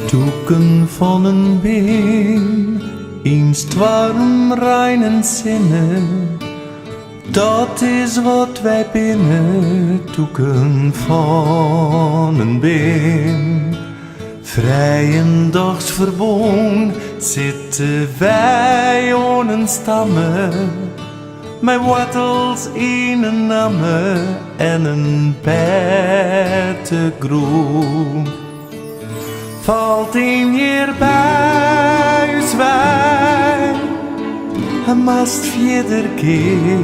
Toeken van een beem, eens warm, rein en zinnen. Dat is wat wij binnen. Toeken van een beem. Vrij en dags verboon zitten wij aan een stammen. Met wortels in een namme en een pettegroen. Valt een hier buis wij, en mast vierder keer.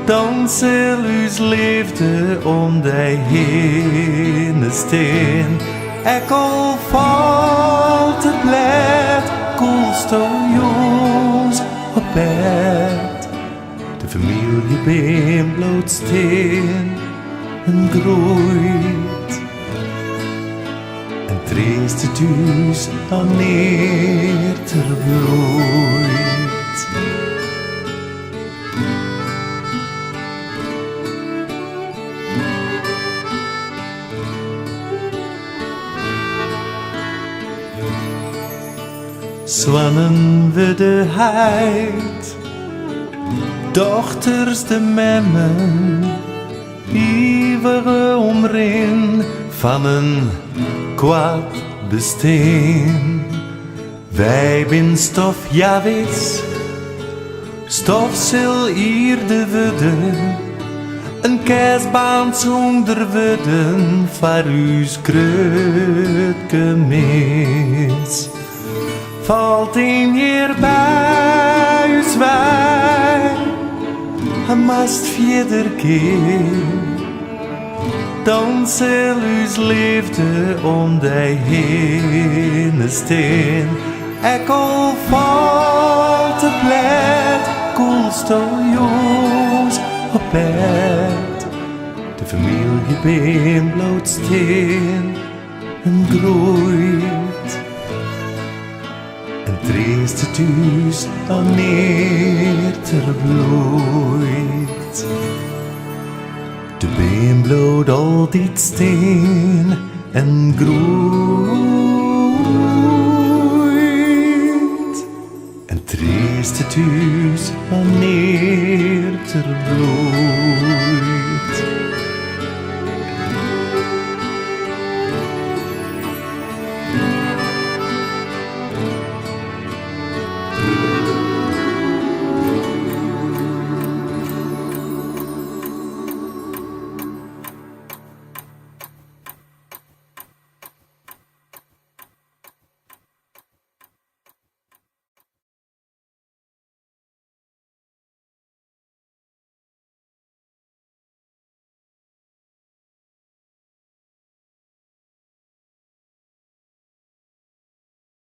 Dan zal uws liefde om die heen steen. Ik al valt het blad, koelst jongens op bed. De familie ben bloot steen en groeit. En trieste thuis dan neer ter bloeit. Zwannen we de heid, dochters de memmen, eeuwige omrin van een kwaad besteen. Wij bin stof, ja wis, stof zil hier de wudde, een kerstbaan zonder wudden, voor uws kreutke mis. Valt een hier buis wij, en mast vierder keer. Dan zal uws liefde om die heen steen. Ik al valt het blad, koelst jongens op bed. De familie ben bloot steen en groeit. En trieste thuis dan neer ter bloeit. De been bloot altijd steen en groeit. En trieste thuis dan neer ter bloeit.